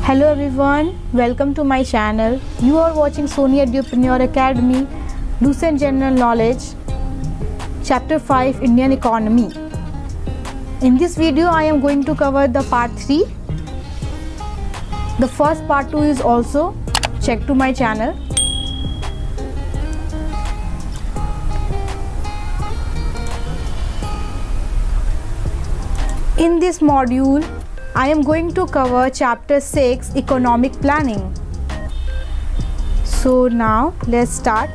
Hello everyone, welcome to my channel. You are watching Sony Edupreneur Academy, Lucent General Knowledge, Chapter 5 Indian Economy. In this video, I am going to cover the part 3. The first part 2 is also check to my channel. In this module, I am going to cover Chapter 6 Economic Planning. So now let's start.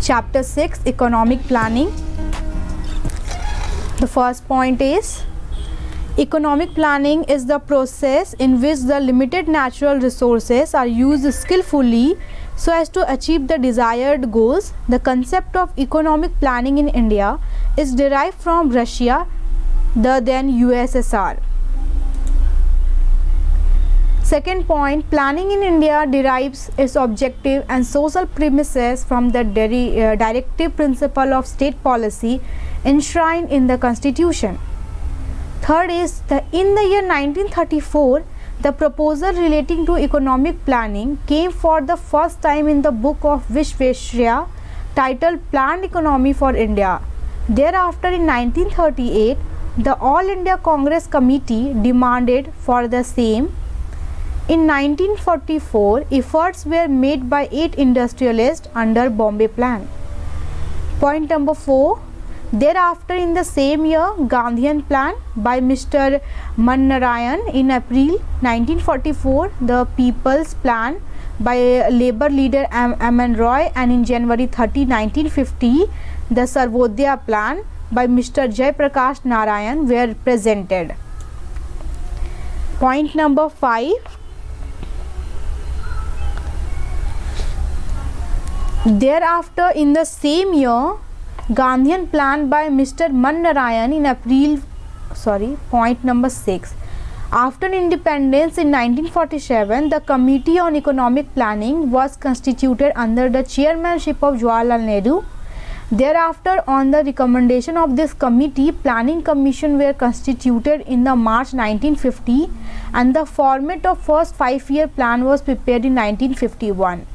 Chapter 6 Economic Planning. The first point is economic planning is the process in which the limited natural resources are used skillfully so as to achieve the desired goals. The concept of economic planning in India is derived from Russia, the then USSR. Second point, planning in India derives its objective and social premises from the directive principle of state policy enshrined in the Constitution. Third is in the year 1934, the proposal relating to economic planning came for the first time in the book of Vishveshwarya titled Planned Economy for India. Thereafter in 1938, the All India Congress Committee demanded for the same. In 1944, efforts were made by 8 industrialists under Bombay Plan. Point number 4. Thereafter in the same year, Gandhian Plan by Mr. Mannarayan in April 1944, the People's Plan by Labour leader M.N. Roy, and in January 30, 1950, the Sarvodaya Plan by Mr. Jai Prakash Narayan were presented. Point number 5. Thereafter in the same year, Gandhian Plan by Mr. Mannarayan in April, point number 6. After independence in 1947, the Committee on Economic Planning was constituted under the chairmanship of Jawaharlal Nehru. Thereafter, on the recommendation of this committee, Planning Commission were constituted in the March 1950 and the format of first 5-year plan was prepared in 1951.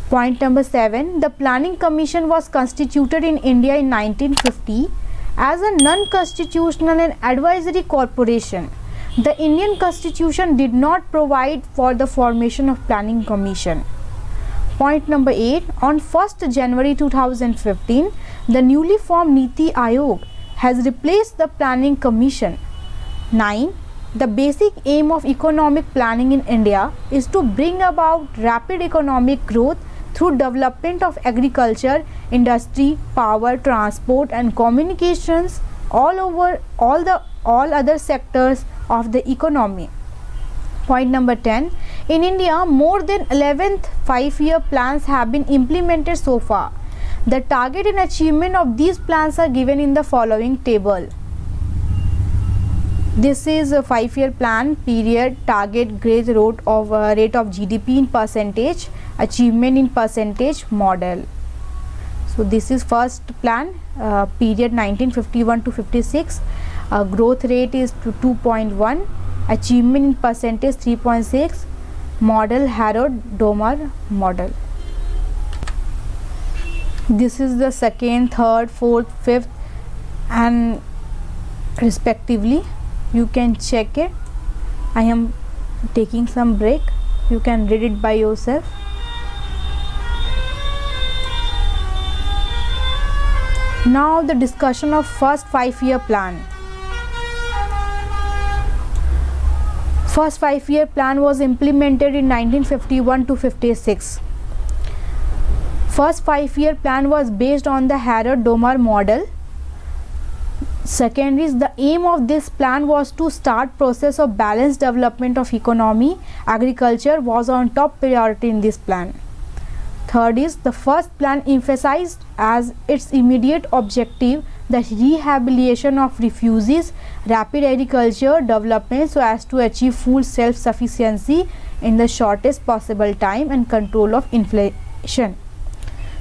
Point number 7. The Planning Commission was constituted in India in 1950 as a non-constitutional and advisory corporation. The Indian Constitution did not provide for the formation of Planning Commission. Point number 8. On 1st January 2015, the newly formed Niti Aayog has replaced the Planning Commission. 9. The basic aim of economic planning in India is to bring about rapid economic growth through development of agriculture, industry, power, transport and communications all other sectors of the economy. Point number 10. In India, more than 11th 5-year plans have been implemented so far. The target and achievement of these plans are given in the following table. This is a 5-year plan, period, target, growth rate of GDP in percentage, achievement in percentage, model. So this is first plan, period 1951 to 56. Growth rate is 2.1, achievement in percentage 3.6, model Harrod-Domar model. This is the second, third, fourth, fifth and respectively. You can check it. I am taking some break. You can read it by yourself. Now the discussion of first 5-year plan. First 5-year plan was implemented in 1951 to 56. First 5-year plan was based on the Harrod-Domar model. Second is the aim of this plan was to start process of balanced development of economy. Agriculture was on top priority in this plan. Third is the first plan emphasized as its immediate objective the rehabilitation of refugees, rapid agriculture development so as to achieve full self-sufficiency in the shortest possible time and control of inflation.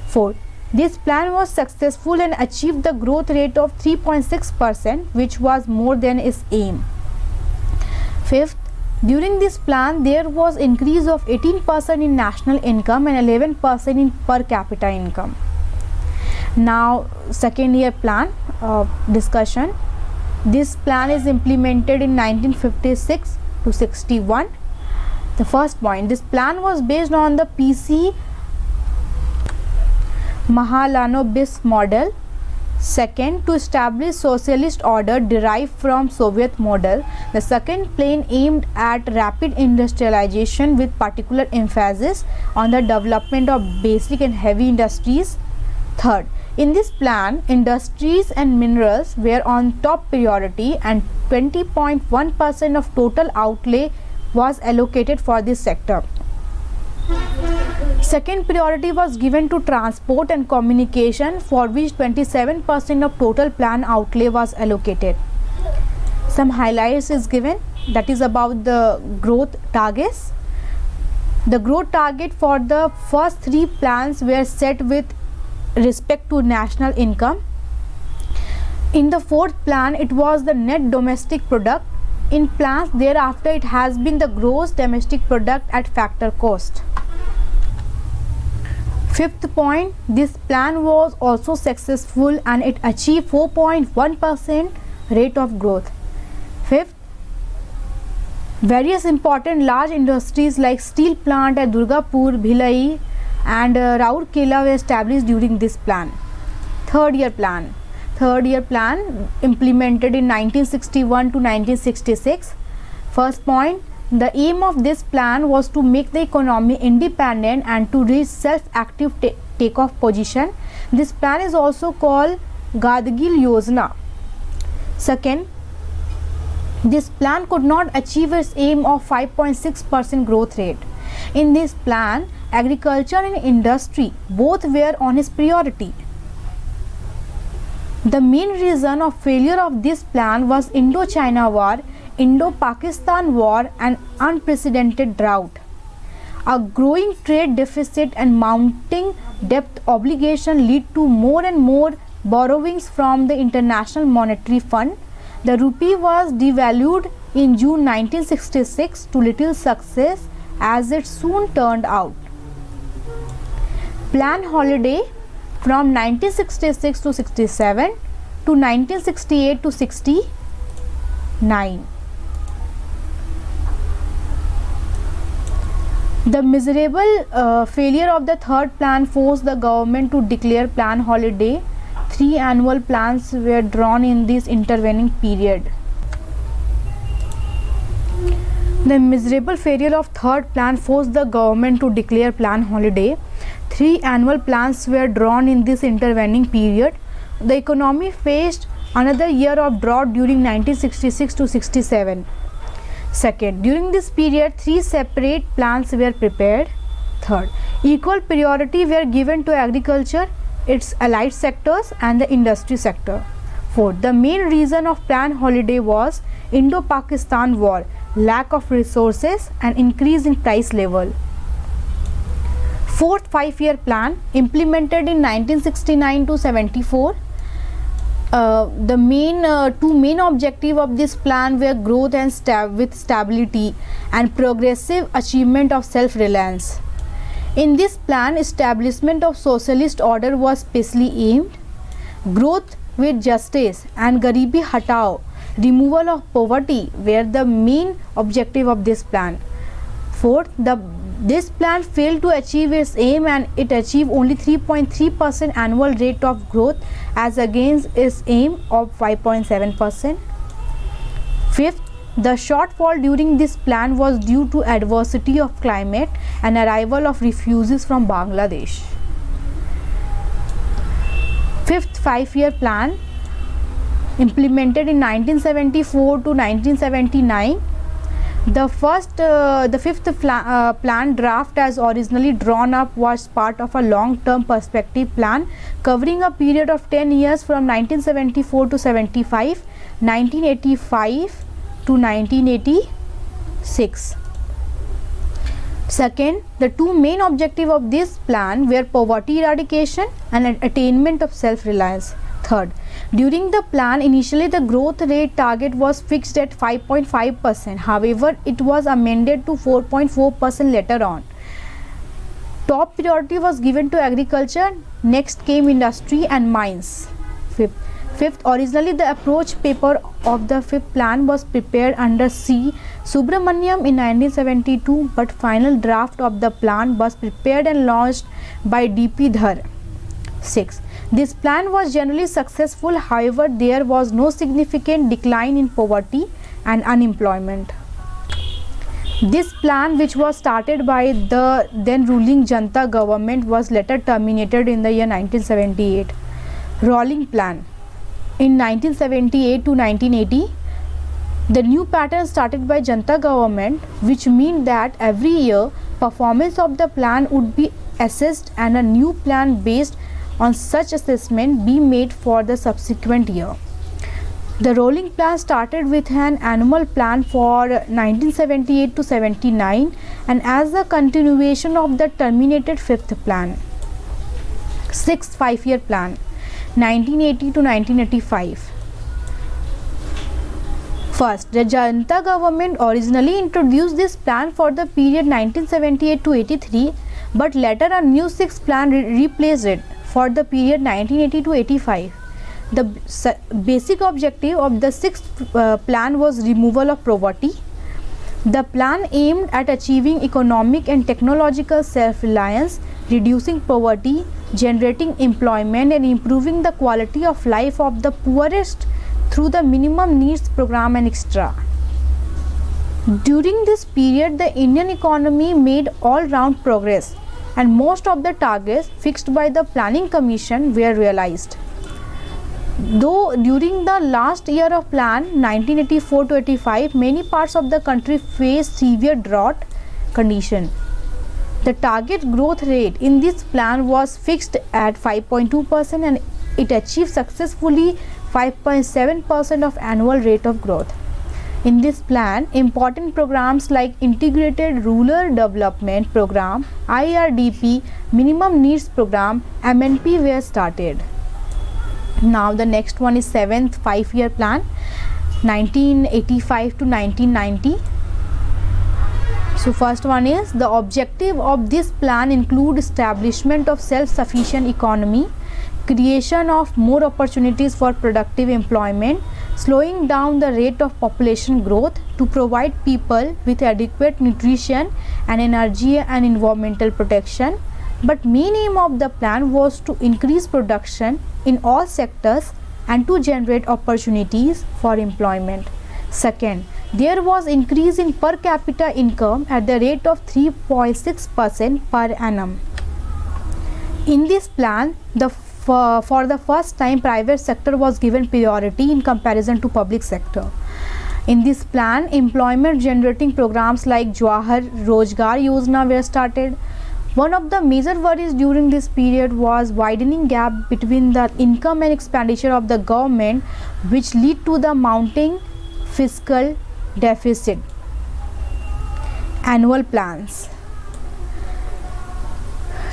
Fourth, this plan was successful and achieved the growth rate of 3.6%, which was more than its aim. Fifth, during this plan there was increase of 18% in national income and 11% in per capita income. Now second year plan discussion. This plan is implemented in 1956 to 61. The first point, this plan was based on the PC Mahalanobis model. Second, to establish socialist order derived from Soviet model. The second plan aimed at rapid industrialization with particular emphasis on the development of basic and heavy industries. Third, in this plan, industries and minerals were on top priority and 20.1% of total outlay was allocated for this sector. Second priority was given to transport and communication, for which 27% of total plan outlay was allocated. Some highlights is given, that is about the growth targets. The growth target for the first three plans were set with respect to national income. In the fourth plan, it was the net domestic product. In plans thereafter, it has been the gross domestic product at factor cost. Fifth point, this plan was also successful and it achieved 4.1% rate of growth. Fifth, various important large industries like steel plant at Durgapur, Bhilai and Rourkela were established during this plan. Third year plan implemented in 1961 to 1966. First point, the aim of this plan was to make the economy independent and to reach self-active take-off position. This plan is also called Gadgil Yojana. Second, this plan could not achieve its aim of 5.6% growth rate. In this plan, agriculture and industry both were on its priority. The main reason of failure of this plan was Indo-China War, Indo-Pakistan War and unprecedented drought. A growing trade deficit and mounting debt obligation lead to more and more borrowings from the International Monetary Fund. The rupee was devalued in June 1966 to little success, as it soon turned out. Plan Holiday from 1966 to 67 to 1968 to 69. The miserable failure of the third plan forced the government to declare Plan Holiday. 3 annual plans were drawn in this intervening period. The miserable failure of third plan forced the government to declare Plan Holiday. 3 annual plans were drawn in this intervening period. The economy faced another year of drought during 1966 to 67. Second, during this period, 3 separate plans were prepared. Third, equal priority were given to agriculture, its allied sectors and the industry sector. Fourth, the main reason of Plan Holiday was Indo-Pakistan War, lack of resources and increase in price level. Fourth 5-year plan implemented in 1969 to 74. The two main objectives of this plan were growth and with stability and progressive achievement of self-reliance. In this plan, establishment of socialist order was specially aimed. Growth with justice and Garibi Hatao, removal of poverty, were the main objective of this plan. Fourth, this plan failed to achieve its aim and it achieved only 3.3% annual rate of growth as against its aim of 5.7%. Fifth, the shortfall during this plan was due to adversity of climate and arrival of refugees from Bangladesh. Fifth 5-year plan implemented in 1974 to 1979. The fifth plan draft as originally drawn up was part of a long-term perspective plan covering a period of 10 years from 1974 to 75, 1985 to 1986. Second, the two main objectives of this plan were poverty eradication and attainment of self-reliance. Third, during the plan, initially the growth rate target was fixed at 5.5%. However, it was amended to 4.4% later on. Top priority was given to agriculture, next came industry and mines. Fifth, originally the approach paper of the fifth plan was prepared under C. Subramaniam in 1972, but final draft of the plan was prepared and launched by D.P. Dhar. 6. This plan was generally successful, however, there was no significant decline in poverty and unemployment. This plan, which was started by the then ruling Janta government, was later terminated in the year 1978. Rolling plan. In 1978 to 1980, the new pattern started by Janta government, which means that every year performance of the plan would be assessed and a new plan based on such assessment be made for the subsequent year. The rolling plan started with an annual plan for 1978 to 79 and as a continuation of the terminated fifth plan. Sixth 5-year plan 1980 to 1985. First, the Janta government originally introduced this plan for the period 1978 to 83, but later a new sixth plan replaced it for the period 1980 to 85. The basic objective of the sixth plan was removal of poverty. The plan aimed at achieving economic and technological self-reliance, reducing poverty, generating employment and improving the quality of life of the poorest through the minimum needs program and extra. During this period, the Indian economy made all-round progress and most of the targets fixed by the Planning Commission were realized. Though during the last year of plan 1984 to 85, many parts of the country faced severe drought condition. The target growth rate in this plan was fixed at 5.2% and it achieved successfully 5.7% of annual rate of growth. In this plan, important programs like Integrated Rural Development Program, IRDP, Minimum Needs Program, MNP were started. Now the next one is 7th 5-year plan 1985 to 1990. So first one is the objective of this plan include establishment of self-sufficient economy, creation of more opportunities for productive employment, slowing down the rate of population growth to provide people with adequate nutrition and energy and environmental protection. But main aim of the plan was to increase production in all sectors and to generate opportunities for employment. Second, there was increase in per capita income at the rate of 3.6% per annum. In this plan, for the first time, private sector was given priority in comparison to public sector. In this plan, employment generating programs like Jawahar Rozgar Yojana were started. One of the major worries during this period was widening gap between the income and expenditure of the government, which lead to the mounting fiscal deficit. Annual plans.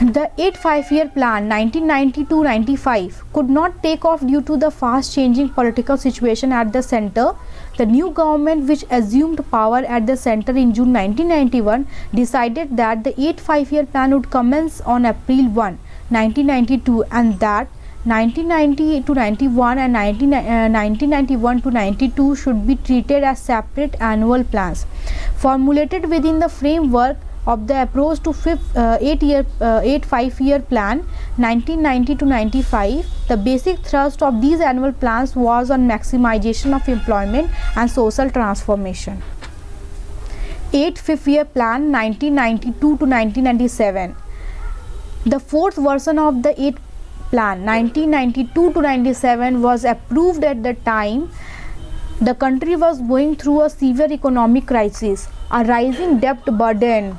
The 8th 5-year plan 1990-95 could not take off due to the fast changing political situation at the center. The new government, which assumed power at the center in June 1991, decided that the 8th 5-year plan would commence on April 1, 1992 and that 1990 to 91 and 1991 to 92 should be treated as separate annual plans formulated within the framework of the approach to 8th 5-year plan 1990 to 95. The basic thrust of these annual plans was on maximization of employment and social transformation. 8th 5-year plan 1992 to 1997. The fourth version of the 8th plan 1992 to 97 was approved at the time the country was going through a severe economic crisis, a rising debt burden,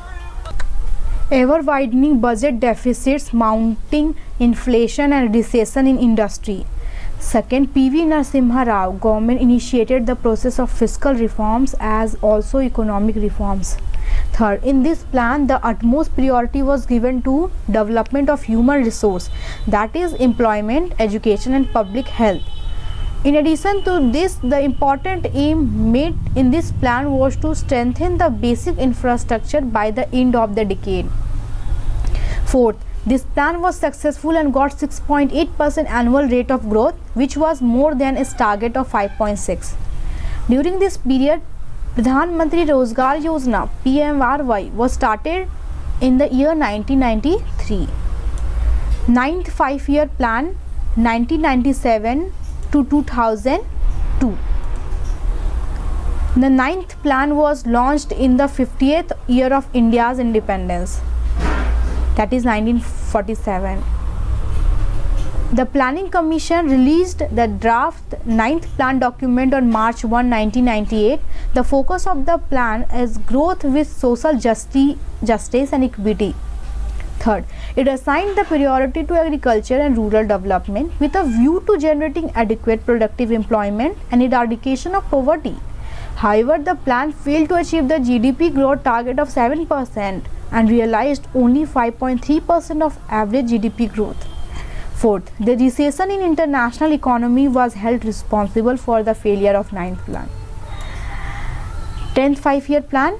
ever widening budget deficits, mounting inflation and recession in industry. Second, PV Narasimha Rao government initiated the process of fiscal reforms as also economic reforms. Third, in this plan the utmost priority was given to development of human resource, that is employment, education and public health. In addition to this, the important aim made in this plan was to strengthen the basic infrastructure by the end of the decade. Fourth, this plan was successful and got 6.8% annual rate of growth, which was more than its target of 5.6. During this period, Pradhan Mantri Rozgar Yojana PMRY was started in the year 1993. Ninth 5-year plan 1997 to 2002. The ninth plan was launched in the 50th year of India's independence, that is 1947. The Planning Commission released the draft 9th plan document on March 1, 1998. The focus of the plan is growth with social justice and equity. Third, it assigned the priority to agriculture and rural development with a view to generating adequate productive employment and eradication of poverty. However, the plan failed to achieve the GDP growth target of 7% and realized only 5.3% of average GDP growth. Fourth, the recession in international economy was held responsible for the failure of 9th plan. 10th 5-year plan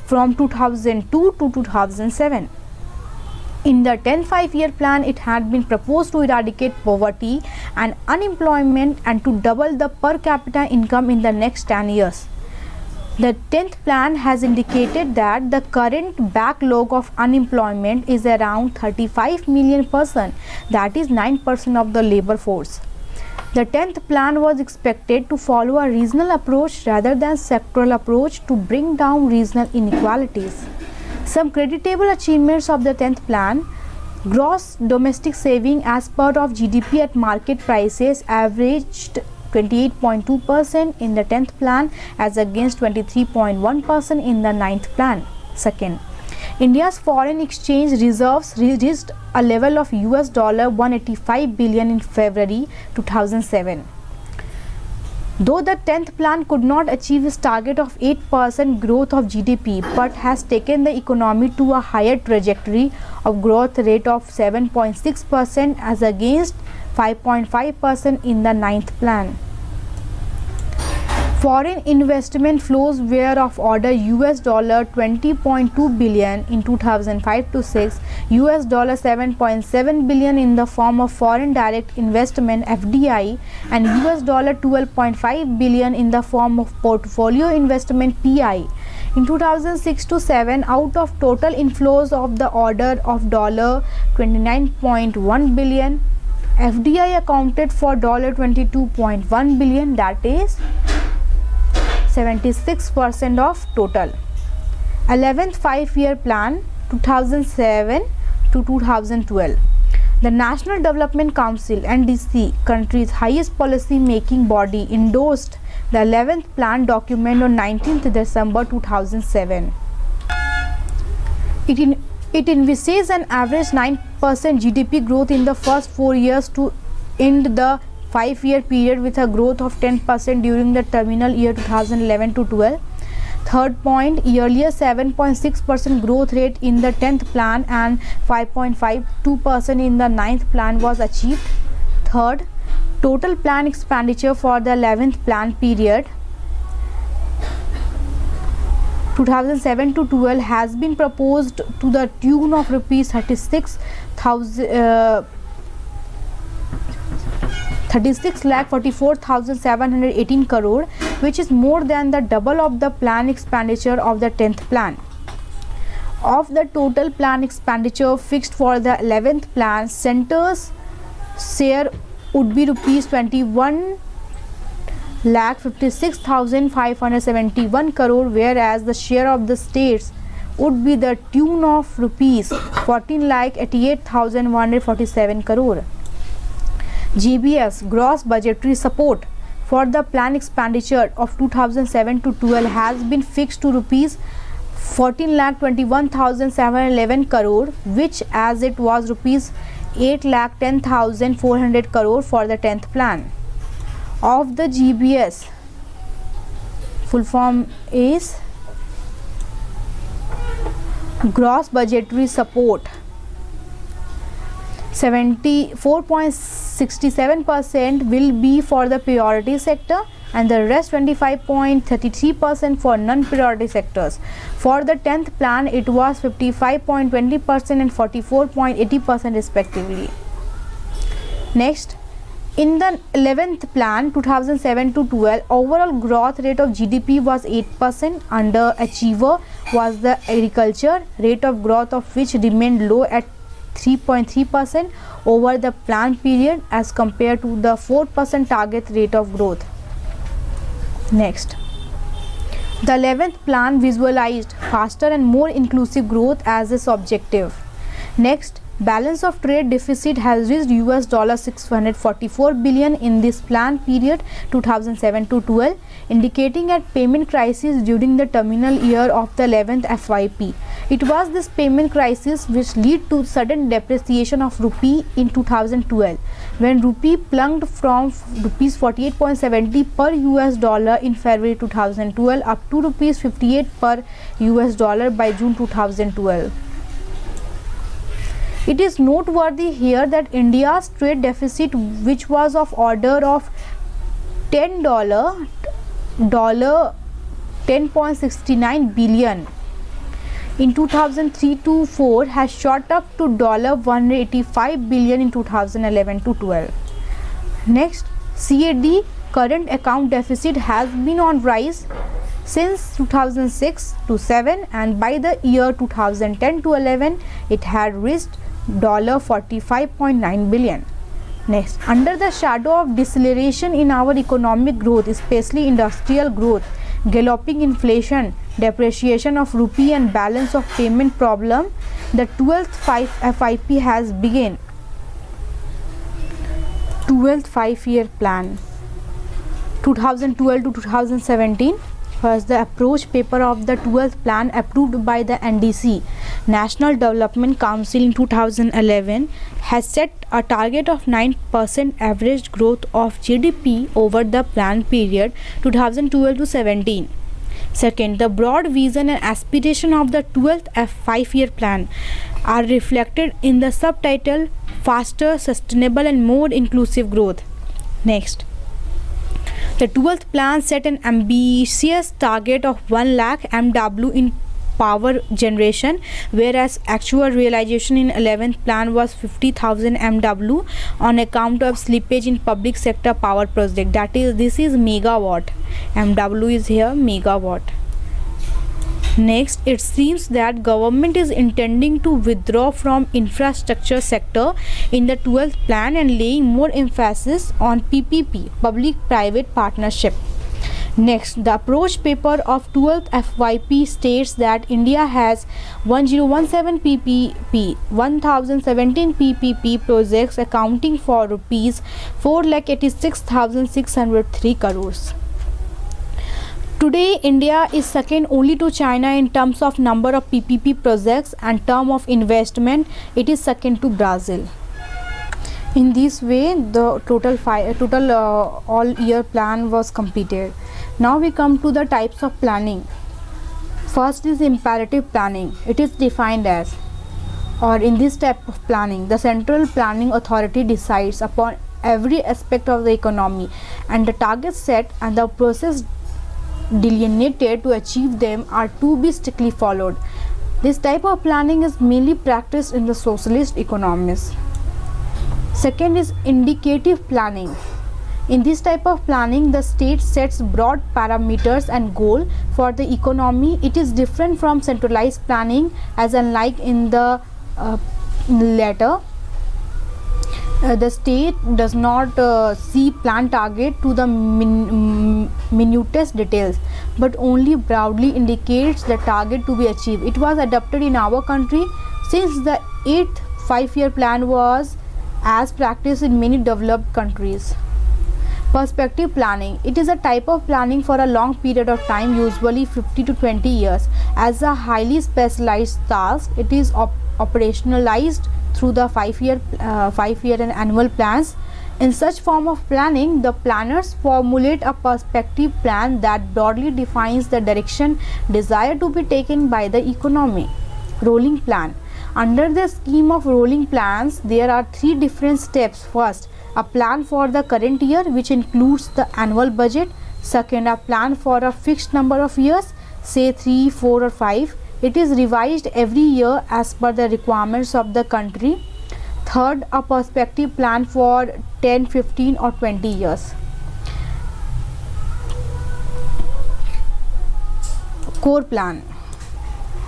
from 2002 to 2007. In the 10th 5-year plan, it had been proposed to eradicate poverty and unemployment and to double the per capita income in the next 10 years. The 10th plan has indicated that the current backlog of unemployment is around 35 million persons, that is 9% of the labor force. The 10th plan was expected to follow a regional approach rather than sectoral approach to bring down regional inequalities. Some creditable achievements of the 10th plan: gross domestic saving as part of GDP at market prices averaged 28.2% in the 10th plan as against 23.1% in the 9th plan. Second, India's foreign exchange reserves reached a level of $185 billion in February 2007. Though the 10th plan could not achieve its target of 8% growth of GDP, but has taken the economy to a higher trajectory of growth rate of 7.6% as against 5.5% in the 9th plan. Foreign investment flows were of order $20.2 billion in 2005 to 6, $7.7 billion in the form of foreign direct investment (FDI) and $12.5 billion in the form of portfolio investment (PI). In 2006 to 7, out of total inflows of the order of $29.1 billion, FDI accounted for $22.1 billion, that is 76% of total. 11th 5-year plan 2007 to 2012. The National Development Council (NDC), country's highest policy making body, endorsed the 11th plan document on 19th December 2007. It envisages an average 9% GDP growth in the first 4 years to end the 5-year period with a growth of 10% during the terminal year 2011 to 12. Third point, earlier 7.6% growth rate in the 10th plan and 5.52% in the 9th plan was achieved. Third, total plan expenditure for the 11th plan period 2007 to 12 has been proposed to the tune of rupees 36,44,718 crore, which is more than the double of the plan expenditure of the 10th plan. Of the total plan expenditure fixed for the 11th plan, center's share would be rupees 21,56,571 crore, whereas the share of the states would be the tune of rupees 14,88,147 crore. GBS, gross budgetary support for the plan expenditure of 2007 to 12 has been fixed to rupees 14,21,711 crore, which as it was rupees 8,10,400 crore for the 10th plan. Of the GBS, full form is gross budgetary support. 74.67% will be for the priority sector and the rest 25.33% for non-priority sectors. For the 10th plan, it was 55.20% and 44.80% respectively. Next, in the 11th plan 2007 to 12, overall growth rate of GDP was 8%. Underachiever was the agriculture, rate of growth of which remained low at 3.3% over the plan period as compared to the 4% target rate of growth. Next, the 11th plan visualized faster and more inclusive growth as its objective. Next, balance of trade deficit has reached $644 billion in this plan period 2007 to 12, indicating a payment crisis during the terminal year of the 11th FYP. It was this payment crisis which led to sudden depreciation of rupee in 2012, when rupee plunged from rupees 48.70 per US dollar in February 2012 up to rupees 58 per US dollar by June 2012. It is noteworthy here that India's trade deficit, which was of order of $10.69 billion in 2003 to 4, has shot up to $185 billion in 2011 to 12. Next, CAD, current account deficit, has been on rise since 2006 to 7, and by the year 2010 to 11 it had reached $45.9 billion. Next, under the shadow of deceleration in our economic growth, especially industrial growth, galloping inflation, depreciation of rupee and balance of payment problem, the 12th FIP has begun. 12th 5-year plan 2012 to 2017 was the approach paper of the 12th plan approved by the NDC. National Development Council in 2011 has set a target of 9% average growth of GDP over the plan period 2012 to 17. Second, the broad vision and aspiration of the 12th 5-year plan are reflected in the subtitle Faster, Sustainable and More Inclusive Growth. Next, the 12th plan set an ambitious target of 1 lakh MW in power generation, whereas actual realization in 11th plan was 50,000 MW on account of slippage in public sector power project. That is, this is megawatt. MW is here megawatt. Next, it seems that government is intending to withdraw from infrastructure sector in the 12th plan and laying more emphasis on PPP, public-private partnership. Next, the approach paper of 12th FYP states that India has 1017 PPP, 1017 PPP projects accounting for rupees 4,86,603 crores. Today, India is second only to China in terms of number of PPP projects and term of investment. It is second to Brazil. In this way, the total all-year plan was completed. Now we come to the types of planning. First is imperative planning. It is defined as, or in this type of planning, the central planning authority decides upon every aspect of the economy, and the targets set and the process delineated to achieve them are to be strictly followed. This type of planning is mainly practiced in the socialist economies. Second is indicative planning. In this type of planning, the state sets broad parameters and goal for the economy. It is different from centralized planning, as unlike in the latter, the state does not see plan target to the minutest details, but only broadly indicates the target to be achieved. It was adopted in our country since the 8th 5-year plan was as practiced in many developed countries. Perspective planning. It is a type of planning for a long period of time, usually 50 to 20 years. As a highly specialized task, it is operationalized through the 5-year and annual plans. In such form of planning, the planners formulate a perspective plan that broadly defines the direction desired to be taken by the economy. Rolling plan. Under the scheme of rolling plans, there are 3 different steps. First, a plan for the current year, which includes the annual budget. Second, a plan for a fixed number of years, say 3, 4 or 5. It is revised every year as per the requirements of the country. Third, a perspective plan for 10, 15 or 20 years. Core plan.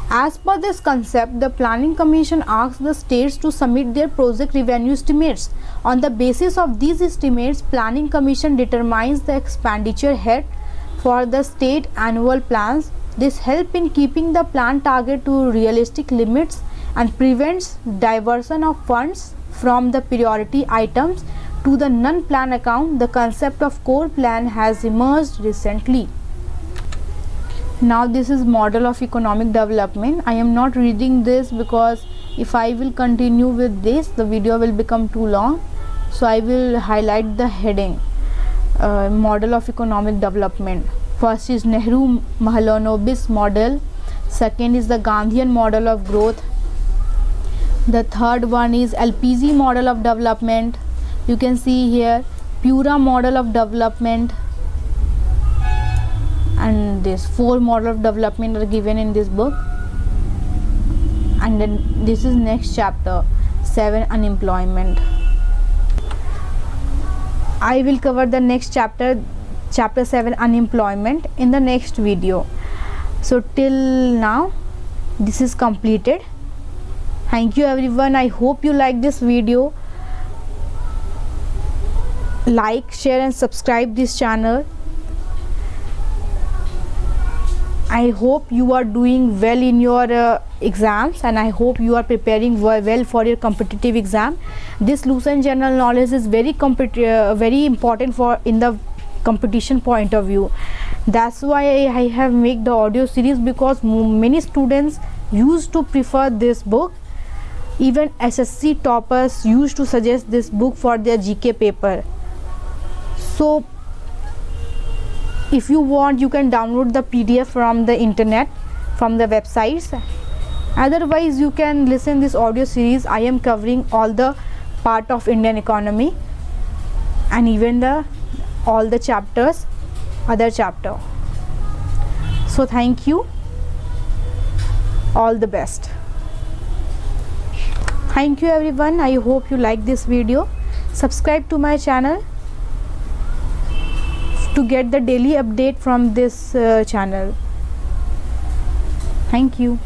As per this concept, the Planning Commission asks the states to submit their project revenue estimates. On the basis of these estimates, Planning Commission determines the expenditure head for the state annual plans. This helps in keeping the plan target to realistic limits and prevents diversion of funds from the priority items to the non-plan account. The concept of core plan has emerged recently. Now this is model of economic development. I am not reading this because if I will continue with this, the video will become too long. So I will highlight the heading, model of economic development. First is Nehru-Mahalanobis model. Second is the Gandhian model of growth. The third one is LPG model of development. You can see here Pura model of development, and this 4 model of development are given in this book. And then this is next chapter 7, unemployment. I will cover the next chapter 7, unemployment, in the next video. So till now this is completed. Thank you everyone. I hope you like this video. Like, share and subscribe this channel. I hope you are doing well in your exams, and I hope you are preparing well for your competitive exam. This loose general knowledge is very important for in the competition point of view. That's why I have made the audio series, because many students used to prefer this book. Even SSC toppers used to suggest this book for their GK paper. So if you want, you can download the PDF from the internet, from the websites. Otherwise you can listen this audio series. I am covering all the part of Indian economy and even all the chapters, other chapter. So thank you, all the best. Thank you everyone. I hope you like this video. Subscribe to my channel to get the daily update from this channel. Thank you.